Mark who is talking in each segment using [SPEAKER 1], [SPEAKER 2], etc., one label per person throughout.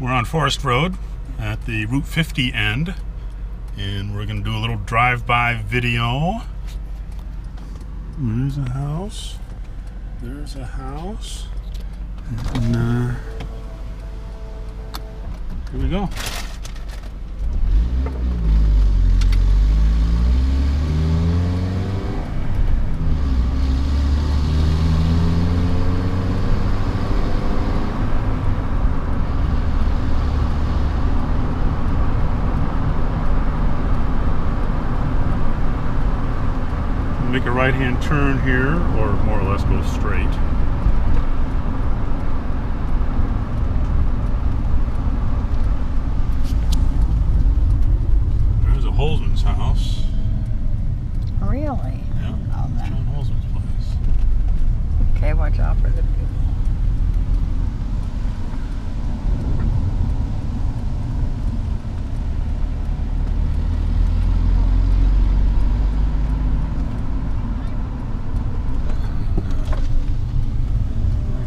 [SPEAKER 1] We're on Forest Road at the Route 50 end, and we're going to do a little drive-by video. There's a house. There's a house. And here we go. Make a right-hand turn here, or more or less go straight. There's a Holzman's house.
[SPEAKER 2] Really?
[SPEAKER 1] Yeah,
[SPEAKER 2] Oh, that.
[SPEAKER 1] John Holzman's place.
[SPEAKER 2] Okay, watch out for the people.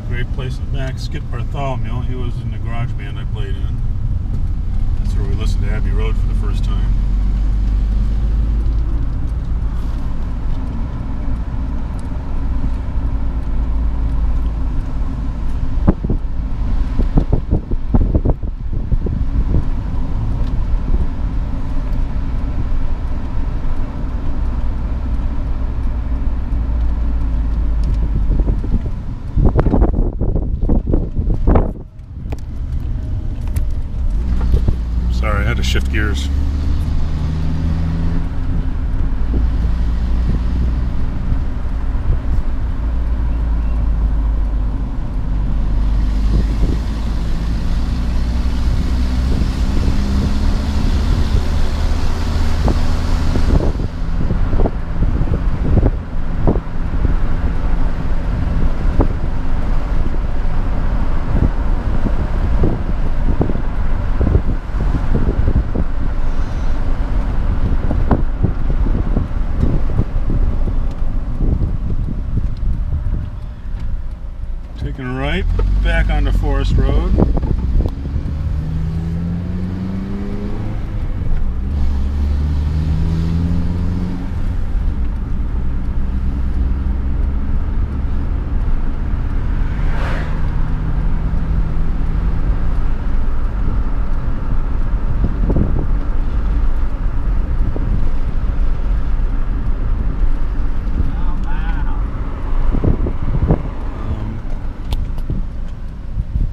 [SPEAKER 1] Great place in the back. Skip Bartholomew. He was in the garage band I played in. That's where we listened to Abbey Road for the first time. Sorry, I had to shift gears. Taking right back onto Forest Road.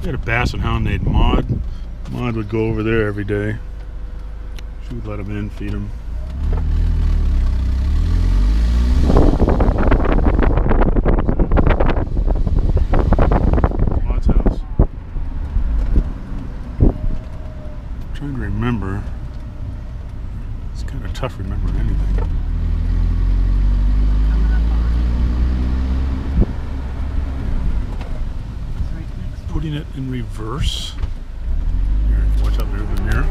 [SPEAKER 1] We had a basset hound named Maud. Maud would go over there every day. She would let him in, feed him. Maud's house. I'm trying to remember. It's kind of tough remembering anything. Putting it in reverse. Here, watch out there in the mirror.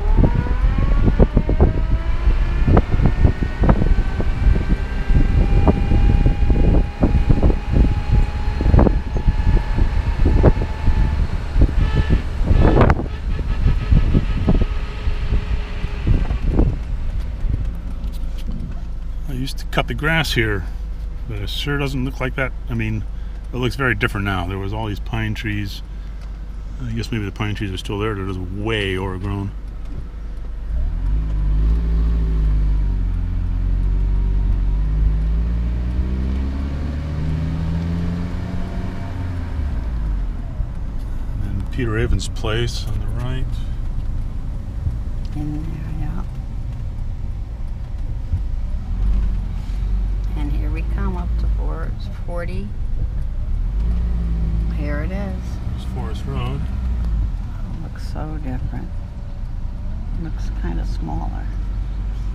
[SPEAKER 1] I used to cut the grass here, but it sure doesn't look like that. I mean, it looks very different now. There was all these pine trees. I guess maybe the pine trees are still there. They're just way overgrown. And then Peter Evans' place on the right.
[SPEAKER 2] In there, yeah. And here we come up to 40. Here it is.
[SPEAKER 1] There's Forest Road.
[SPEAKER 2] Oh, looks so different. Looks kind of smaller.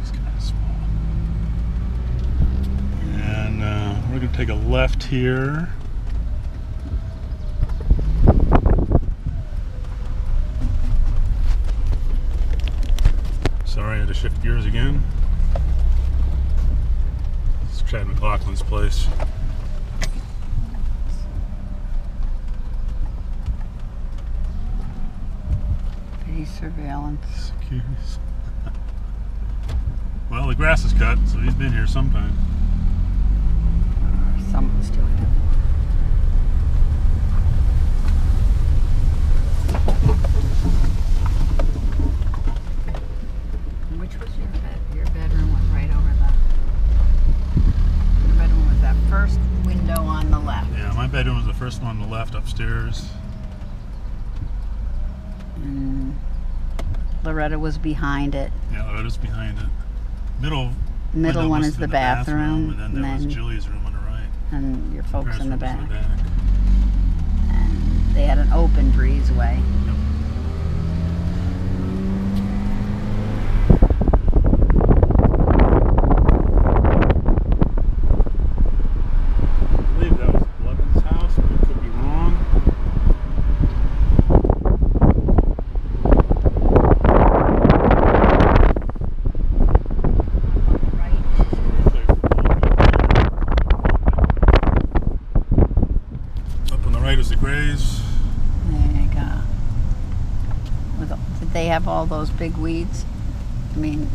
[SPEAKER 1] It's kind of small. And we're going to take a left here. Sorry, I had to shift gears again. It's Chad McLaughlin's place.
[SPEAKER 2] Security surveillance.
[SPEAKER 1] Securities. Well, the grass is cut, so he's been here sometime.
[SPEAKER 2] Someone's still here. Which was your bed? Your bedroom went right over your bedroom was that first window on the left.
[SPEAKER 1] Yeah, my bedroom was the first one on the left upstairs.
[SPEAKER 2] Loretta was behind it.
[SPEAKER 1] Yeah, Loretta's behind it. Middle
[SPEAKER 2] one
[SPEAKER 1] was
[SPEAKER 2] is the
[SPEAKER 1] bathroom,
[SPEAKER 2] bathroom,
[SPEAKER 1] and then there was Julie's room on the right.
[SPEAKER 2] and your folks
[SPEAKER 1] Grass
[SPEAKER 2] in the
[SPEAKER 1] room was
[SPEAKER 2] back. And they had an open breezeway.
[SPEAKER 1] Yep. I believe that was Levin's house, but I could be wrong. Up on the right is the Grays.
[SPEAKER 2] There you go. Did they have all those big weeds? I mean,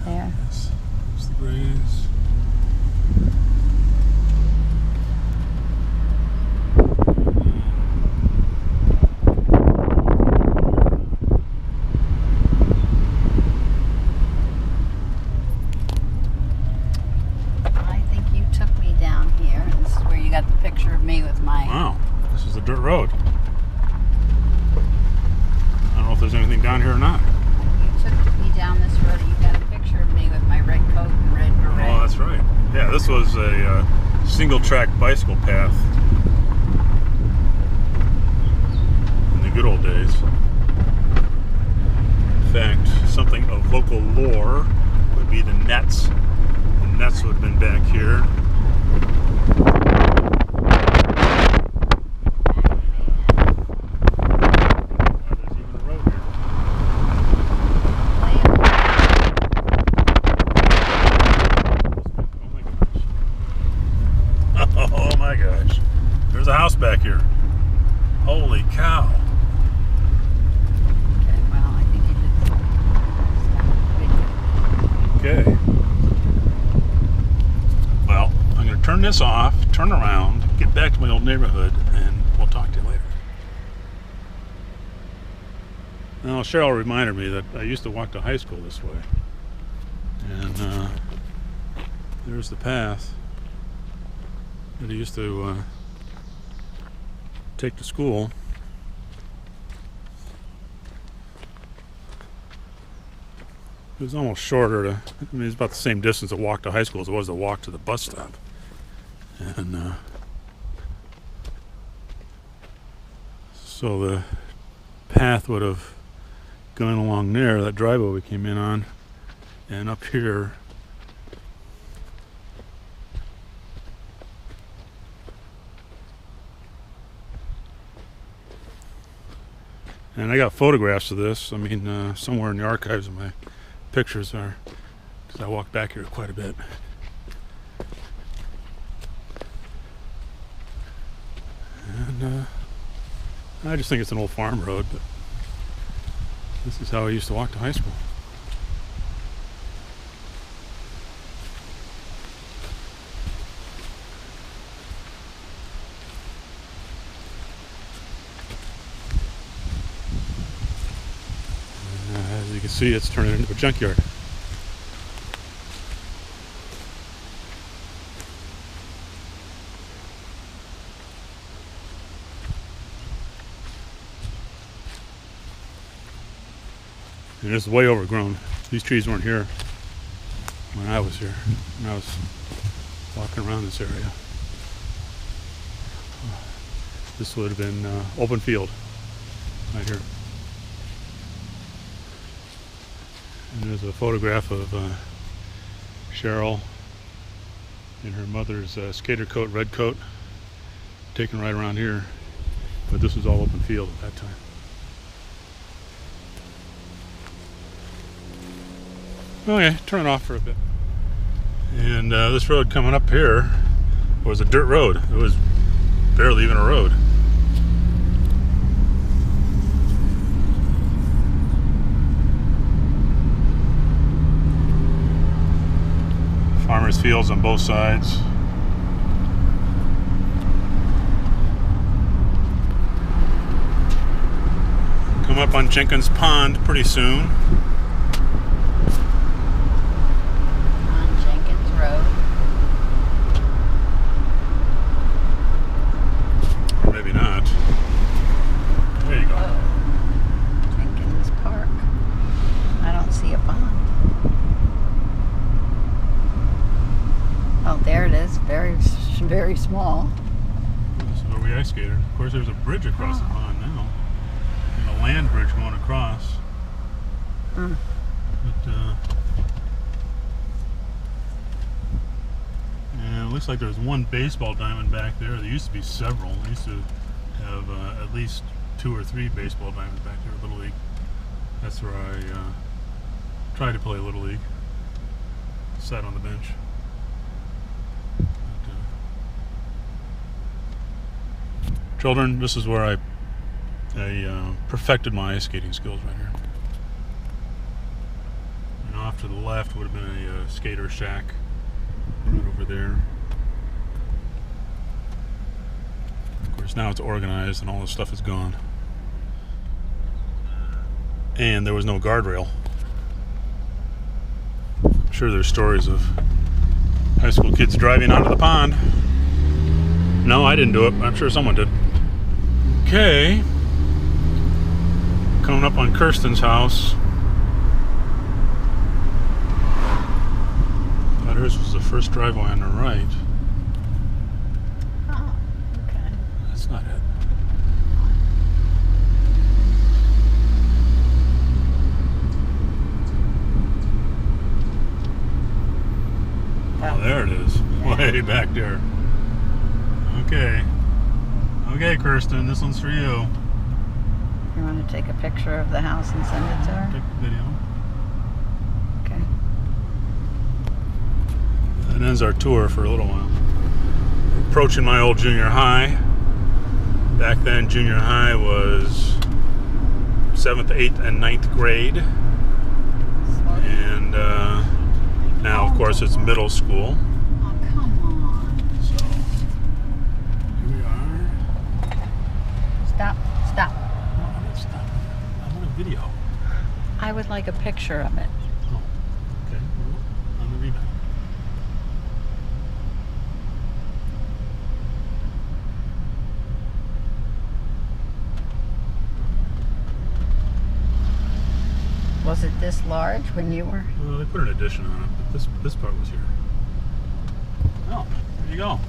[SPEAKER 2] there.
[SPEAKER 1] Yes, there's the Grays.
[SPEAKER 2] I think you took me down here, and this is where you got the picture of me with my...
[SPEAKER 1] Wow, this is a dirt road. I don't know if there's anything down here or not.
[SPEAKER 2] You took me down this road, and you got a picture of me with my red coat and red beret.
[SPEAKER 1] Oh, that's right. Yeah, this was a single-track bicycle path in the good old days. In fact, something of local lore would be the Nets. The Nets would have been back here. There's even a road here. Oh my gosh. There's a house back here. Holy cow.
[SPEAKER 2] Okay, well, I think you did.
[SPEAKER 1] Okay. Well, I'm going to turn this off, turn around, get back to my old neighborhood, and we'll talk to you later. Now, Cheryl reminded me that I used to walk to high school this way. And there's the path that I used to take to school. It was almost shorter to, I mean, it's about the same distance to walk to high school as it was to walk to the bus stop. And so the path would have gone along there, that driveway we came in on, and up here. And I got photographs of this. I mean, somewhere in the archives of my pictures are, because I walk back here quite a bit. And I just think it's an old farm road, but this is how I used to walk to high school. As you can see, it's turning into a junkyard. And it's way overgrown. These trees weren't here when I was here, when I was walking around this area. This would have been open field right here. And there's a photograph of Cheryl in her mother's skater coat, red coat, taken right around here. But this was all open field at that time. Okay, turn it off for a bit. And this road coming up here was a dirt road. It was barely even a road. There's fields on both sides. Come up on Jenkins Pond pretty soon.
[SPEAKER 2] On Jenkins Road.
[SPEAKER 1] Or maybe not. There you go.
[SPEAKER 2] Whoa. Jenkins Park. I don't see a pond. Oh, there it is. Very, very small.
[SPEAKER 1] This is where we ice skated. Of course, there's a bridge across the pond now. And a land bridge going across.
[SPEAKER 2] Mm.
[SPEAKER 1] But, and it looks like there's one baseball diamond back there. There used to be several. They used to have at least 2 or 3 baseball diamonds back there at Little League. That's where I tried to play Little League. Sat on the bench. Children, this is where I perfected my ice skating skills right here. And off to the left would have been a skater shack right over there. Of course, now it's organized and all this stuff is gone. And there was no guardrail. I'm sure there's stories of high school kids driving onto the pond. No, I didn't do it. I'm sure someone did. Okay. Coming up on Kirsten's house. Thought hers was the first driveway on the right.
[SPEAKER 2] Oh, okay.
[SPEAKER 1] That's not it. Oh, there it is.
[SPEAKER 2] Yeah.
[SPEAKER 1] Way back there. Okay. Okay, Kirsten, this one's for you.
[SPEAKER 2] You want to take a picture of the house and send it to her?
[SPEAKER 1] Take the video.
[SPEAKER 2] Okay.
[SPEAKER 1] That ends our tour for a little while. Approaching my old junior high. Back then, junior high was 7th, 8th, and 9th grade. And now, of course, it's middle school.
[SPEAKER 2] Oh, come on.
[SPEAKER 1] So, here we are.
[SPEAKER 2] Stop. Stop.
[SPEAKER 1] No, I'm not stopping. I want a video.
[SPEAKER 2] I would like a picture of it.
[SPEAKER 1] Oh, okay. Well, on the rebound.
[SPEAKER 2] Was it this large when you were?
[SPEAKER 1] Well, they put an addition on it, but this part was here. Oh, there you go.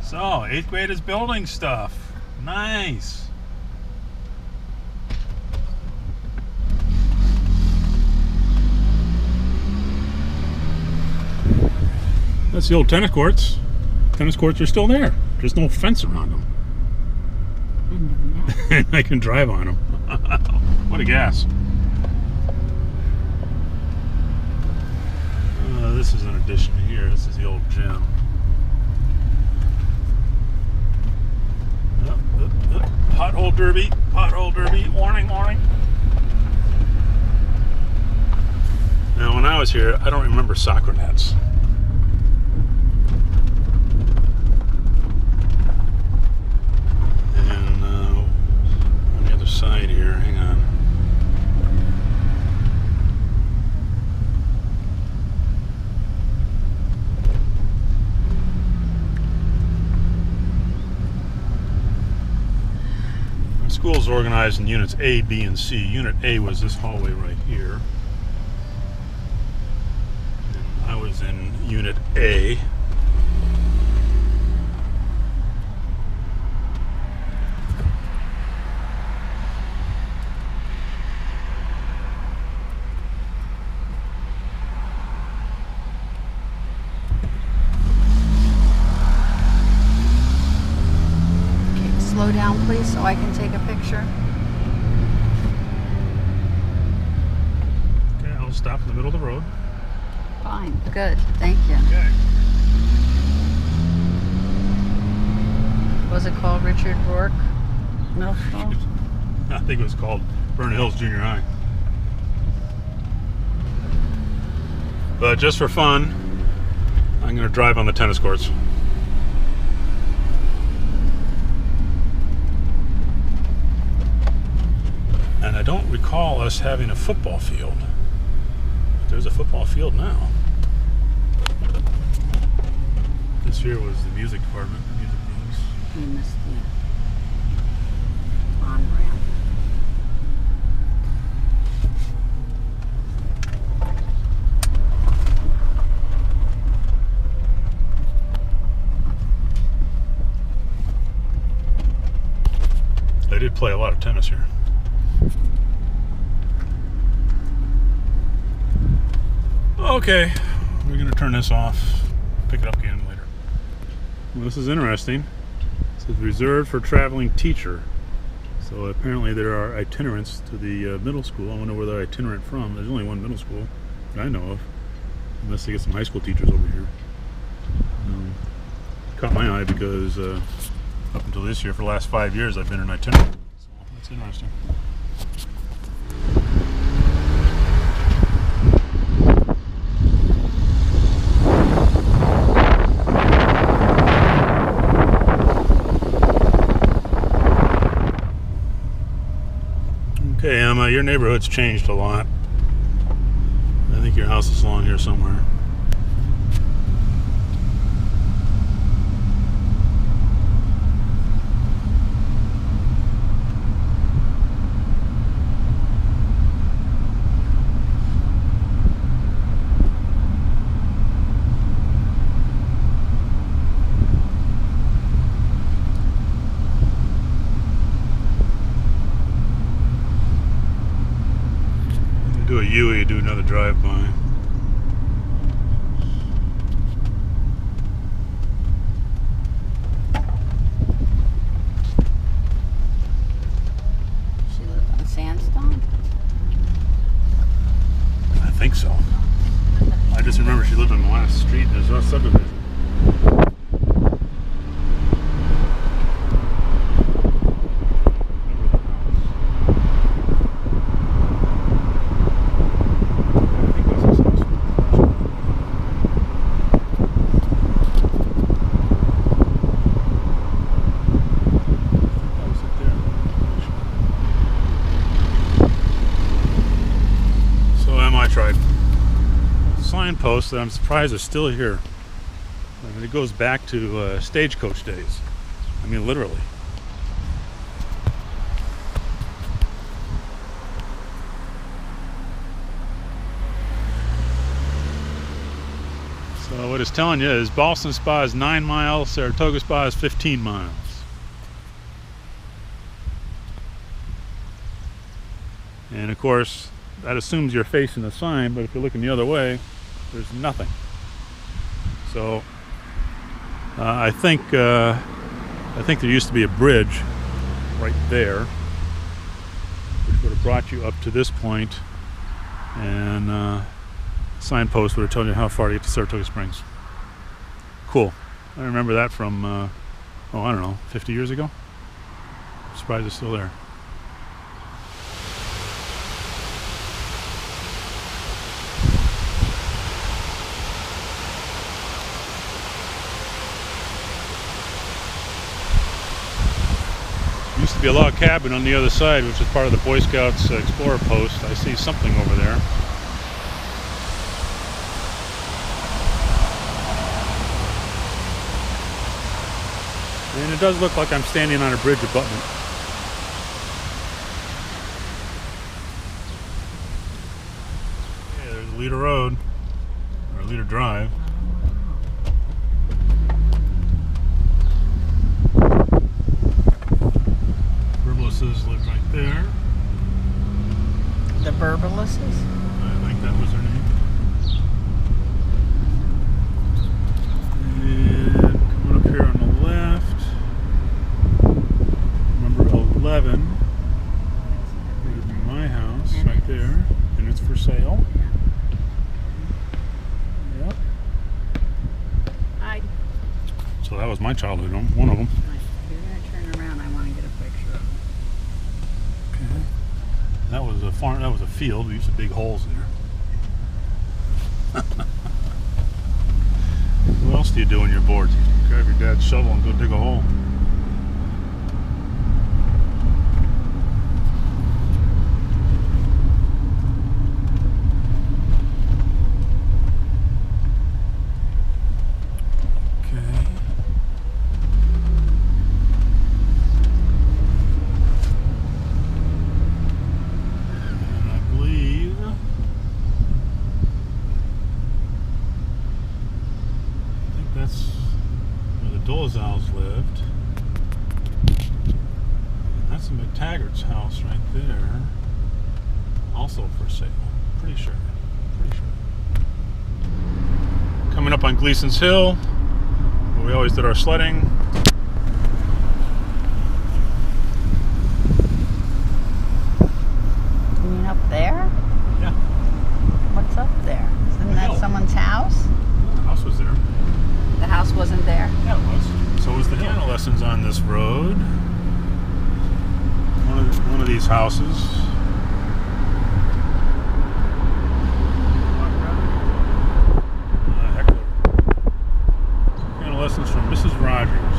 [SPEAKER 1] So, 8th grade is building stuff. Nice. That's the old tennis courts. Tennis courts are still there. There's no fence around them.
[SPEAKER 2] I know that.
[SPEAKER 1] And I can drive on them. What a gas. This is an addition here. This is the old gym. Pothole derby. Pothole derby. Warning, warning. Now, when I was here, I don't remember soccer nets. And on the other side here, hang on. Our school is organized in units A, B, and C. Unit A was this hallway right here. And I was in Unit A.
[SPEAKER 2] Slow down, please, so I can take a picture.
[SPEAKER 1] Okay, I'll stop in the middle of the road.
[SPEAKER 2] Fine. Good. Thank you.
[SPEAKER 1] Okay.
[SPEAKER 2] Was it called Richard Rourke Middle School?
[SPEAKER 1] I think it was called Vernon Hills Junior High. But just for fun, I'm going to drive on the tennis courts. And I don't recall us having a football field. But there's a football field now. This here was the music department, music teams.
[SPEAKER 2] You missed the on-ramp.
[SPEAKER 1] They did play a lot of tennis here. Okay, we're going to turn this off, pick it up again later. Well, this is interesting. It says reserved for traveling teacher. So apparently there are itinerants to the middle school. I wonder where they're itinerant from. There's only one middle school that I know of, unless they get some high school teachers over here. Caught my eye because up until this year, for the last 5 years, I've been an itinerant. So that's interesting. Okay, Emma, your neighborhood's changed a lot. I think your house is along here somewhere. Do a U-E, do another drive-by.
[SPEAKER 2] She lived on Sandstone?
[SPEAKER 1] I think so. I just remember she lived on the last street. There's a subdivision. Tried signpost that I'm surprised is still here. I mean, it goes back to stagecoach days. I mean, literally. So what it's telling you is Ballston Spa is 9 miles, Saratoga Spa is 15 miles. And of course, that assumes you're facing the sign, but if you're looking the other way, there's nothing. So I think there used to be a bridge right there, which would have brought you up to this point, and signpost would have told you how far to get to Saratoga Springs. Cool. I remember that from I don't know, 50 years ago. I'm surprised it's still there. Used to be a log cabin on the other side, which is part of the Boy Scouts Explorer post. I see something over there. And it does look like I'm standing on a bridge abutment. Yeah, there's Leader Road, or Leader Drive. Live right there.
[SPEAKER 2] The Burbalises?
[SPEAKER 1] I think that was their name. And coming up here on the left, number 11. Would be my house right there, and it's for sale. Yep.
[SPEAKER 2] Hi.
[SPEAKER 1] So that was my childhood home, one of them.
[SPEAKER 2] You're going to turn around. I want to get a picture of them.
[SPEAKER 1] That was a farm. That was a field. We used to dig holes there. What else do you do when you're bored? Grab your dad's shovel and go dig a hole. Dolezals lived. That's the McTaggart's house right there. Also for sale. Pretty sure. Coming up on Gleason's Hill, where we always did our sledding.
[SPEAKER 2] You mean up there?
[SPEAKER 1] Yeah.
[SPEAKER 2] What's up there? Isn't that someone's house?
[SPEAKER 1] The house was there.
[SPEAKER 2] The house wasn't there?
[SPEAKER 1] Yeah, it was. So was the piano lessons on this road. One of these houses. Piano lessons from Mrs. Rogers.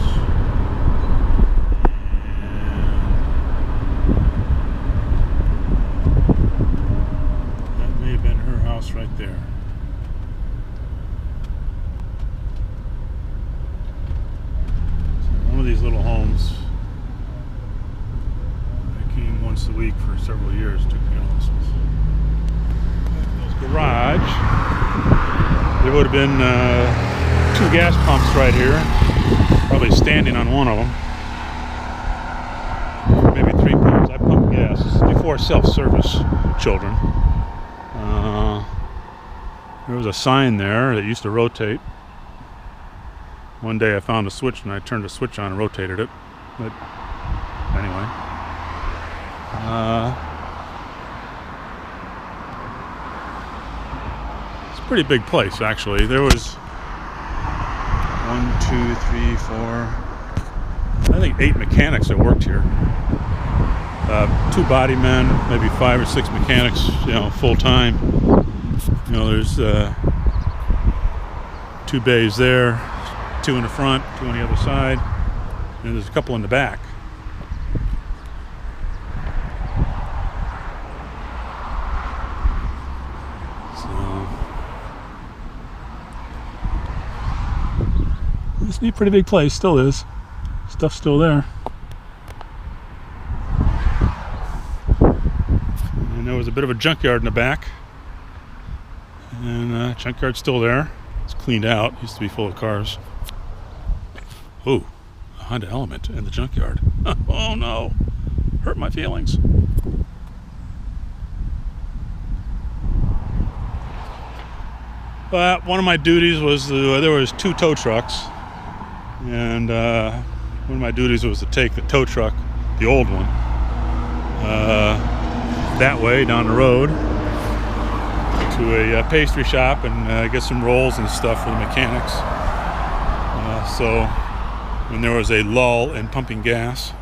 [SPEAKER 1] And that may have been her house right there. These little homes. I came once a week for several years, took piano lessons. Garage. There would have been 2 gas pumps right here, probably standing on one of them. Maybe 3 pumps. I pumped gas. This is before self-service, children. There was a sign there that used to rotate. One day I found a switch and I turned the switch on and rotated it. But anyway. It's a pretty big place, actually. There was 1, 2, 3, 4, I think 8 mechanics that worked here. 2 body men, maybe 5 or 6 mechanics, full time. There's 2 bays there. 2 in the front, 2 on the other side, and there's a couple in the back. So this would be a pretty big place, still is. Stuff's still there. And there was a bit of a junkyard in the back, and junkyard's still there. It's cleaned out. It used to be full of cars. Oh, a Honda Element in the junkyard. Oh no, hurt my feelings. But one of my duties was there was 2 tow trucks, and one of my duties was to take the tow truck, the old one, that way down the road to a pastry shop and get some rolls and stuff for the mechanics. So when there was a lull in pumping gas,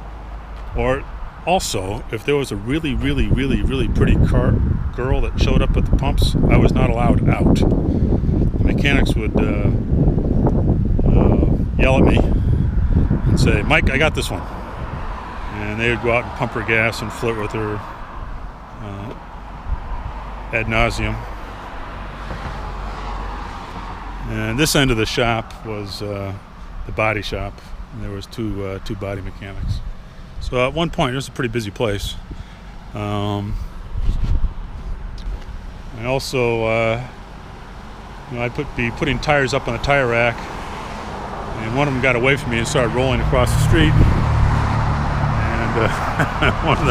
[SPEAKER 1] or also if there was a really pretty girl that showed up at the pumps, I was not allowed out. The mechanics would yell at me and say, "Mike, I got this one," and they would go out and pump her gas and flirt with her ad nauseum. And this end of the shop was the body shop, and there was two body mechanics. So at one point, it was a pretty busy place. I also, I'd be putting tires up on the tire rack, and one of them got away from me and started rolling across the street. And one of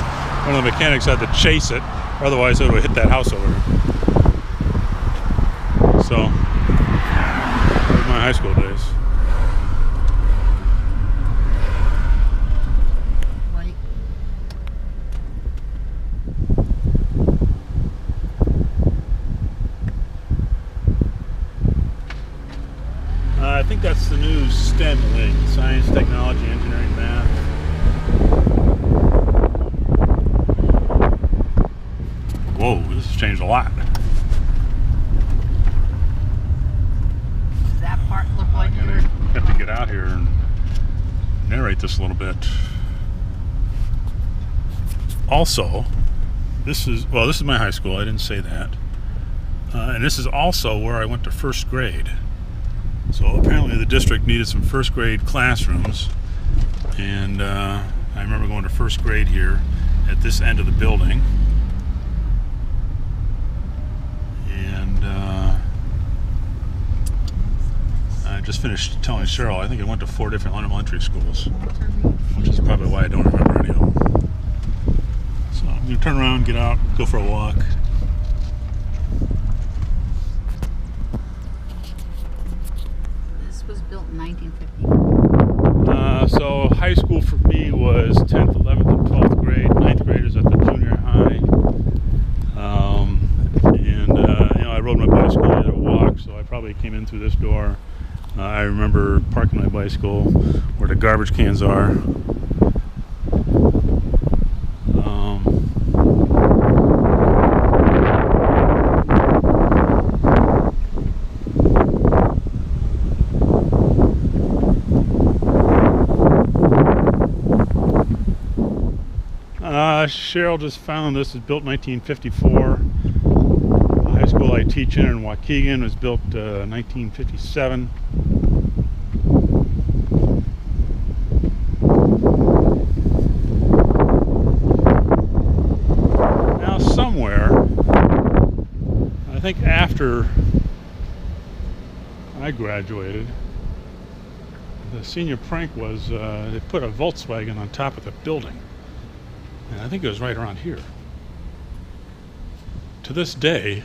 [SPEAKER 1] the mechanics had to chase it, otherwise it would hit that house over here. So that was my high school days. I think that's the new STEM wing: science, technology, engineering, math. Whoa, this has changed a lot.
[SPEAKER 2] Does that part look like
[SPEAKER 1] I'm gonna have to get out here and narrate this a little bit. Also, this is my high school. I didn't say that. And this is also where I went to first grade. So apparently the district needed some first grade classrooms, and I remember going to first grade here at this end of the building. And I just finished telling Cheryl, I think I went to 4 different elementary schools, which is probably why I don't remember any of them. So I'm going to turn around, get out, go for a walk.
[SPEAKER 2] This was built in 1950.
[SPEAKER 1] So high school for me was 10th, 11th, and 12th grade. 9th graders at the junior high. I rode my bicycle, I did a walk, so I probably came in through this door. I remember parking my bicycle where the garbage cans are. Cheryl just found this is built in 1954. The high school I teach in Waukegan was built 1957. Now somewhere, I think after I graduated, the senior prank was they put a Volkswagen on top of the building. And I think it was right around here. To this day,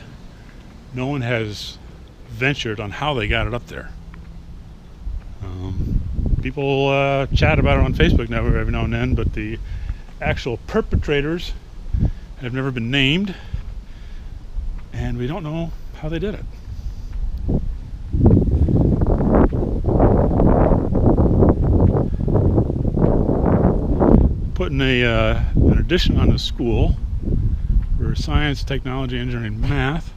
[SPEAKER 1] no one has ventured on how they got it up there. People chat about it on Facebook now every now and then, but the actual perpetrators have never been named, and we don't know how they did it. Putting an addition on the school for science, technology, engineering, math.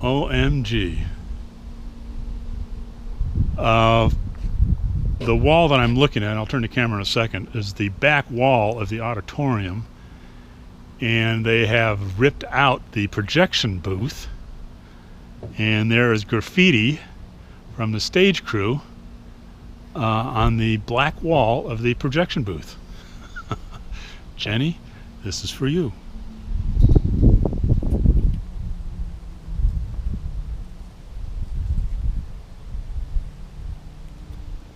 [SPEAKER 1] OMG. The wall that I'm looking at, I'll turn the camera in a second, is the back wall of the auditorium, and they have ripped out the projection booth, and there is graffiti from the stage crew on the black wall of the projection booth. Jenny, this is for you.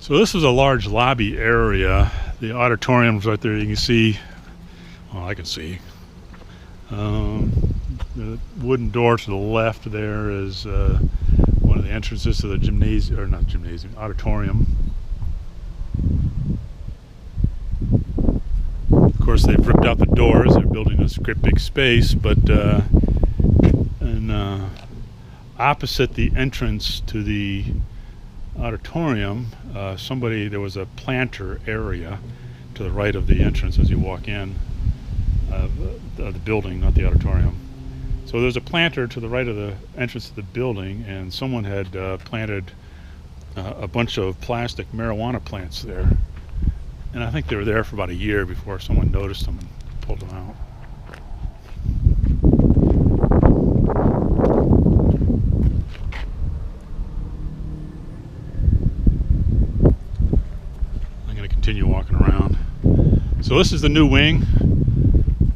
[SPEAKER 1] So this is a large lobby area. The auditorium's right there. You can see, well, I can see. The wooden door to the left there is one of the entrances to the gymnasium, or not gymnasium, auditorium. Of course, they've ripped out the doors. They're building this great big space, but opposite the entrance to the auditorium, there was a planter area to the right of the entrance as you walk in the building, not the auditorium. So there's a planter to the right of the entrance to the building, and someone had planted a bunch of plastic marijuana plants there. And I think they were there for about a year before someone noticed them and pulled them out. I'm going to continue walking around. So this is the new wing,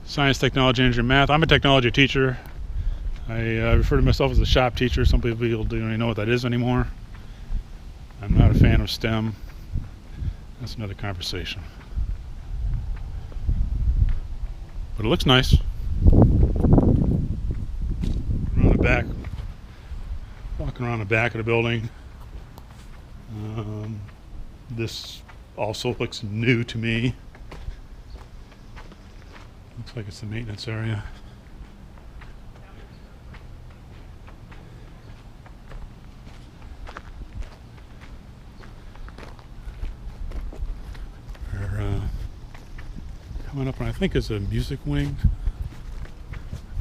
[SPEAKER 1] science, technology, engineering, math. I'm a technology teacher. I refer to myself as a shop teacher. Some people don't even know what that is anymore. I'm not a fan of STEM. That's another conversation. But it looks nice. Around the back, walking around the back of the building. This also looks new to me. Looks like it's the maintenance area. Coming up, and I think it's a music wing.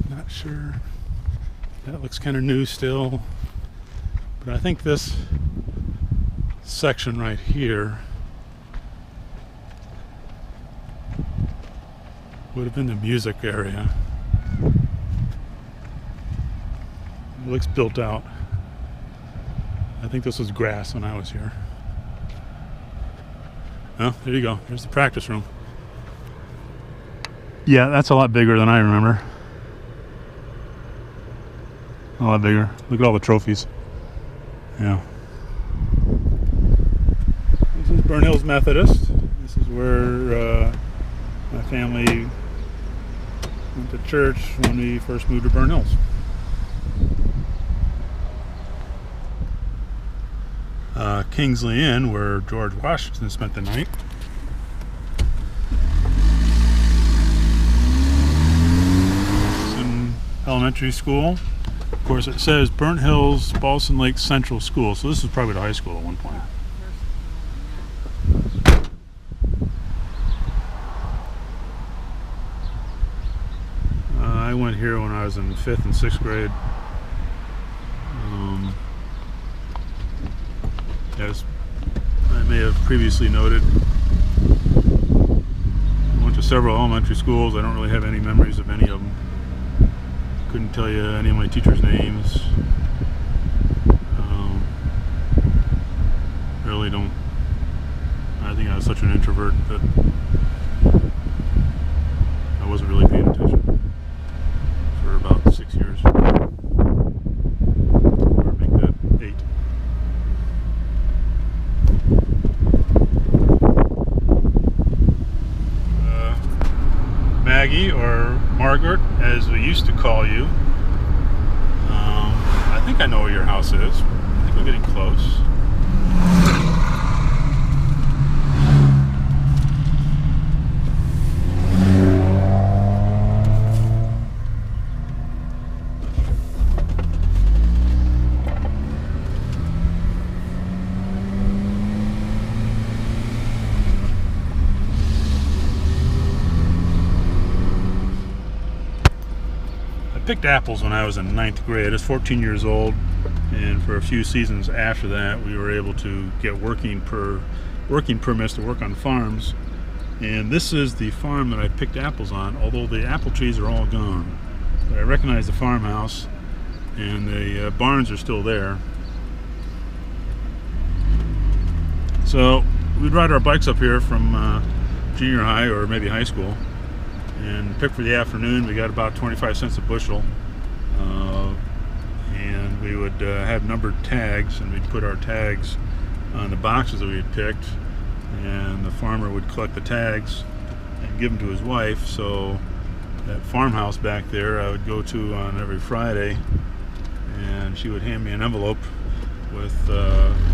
[SPEAKER 1] Not sure. That looks kind of new still. But I think this section right here would have been the music area. It looks built out. I think this was grass when I was here. Oh, there you go. There's the practice room. Yeah, that's a lot bigger than I remember. A lot bigger. Look at all the trophies. Yeah. This is Burnt Hills Methodist. This is where my family went to church when we first moved to Burnt Hills. Kingsley Inn, where George Washington spent the night. In elementary school. Of course, it says Burnt Hills Balsam Lake Central School, so this is probably the high school at one point. I went here when I was in 5th and 6th grade. As I may have previously noted, I went to several elementary schools. I don't really have any memories of any of them. Couldn't tell you any of my teachers' names. Really don't. I think I was such an introvert that I wasn't really paying attention for about 6 years. Or make that 8. Maggie, or Margaret, as we used to call you. I think I know where your house is. I think we're getting close. I picked apples when I was in 9th grade. I was 14 years old, and for a few seasons after that we were able to get working permits to work on farms. And this is the farm that I picked apples on, although the apple trees are all gone. But I recognize the farmhouse, and the barns are still there. So we'd ride our bikes up here from junior high or maybe high school and pick for the afternoon. We got about 25 cents a bushel, and we would have numbered tags, and we'd put our tags on the boxes that we had picked, and the farmer would collect the tags and give them to his wife. So that farmhouse back there I would go to on every Friday, and she would hand me an envelope with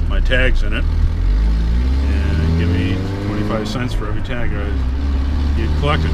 [SPEAKER 1] my tags in it and give me 25 cents for every tag he had collected.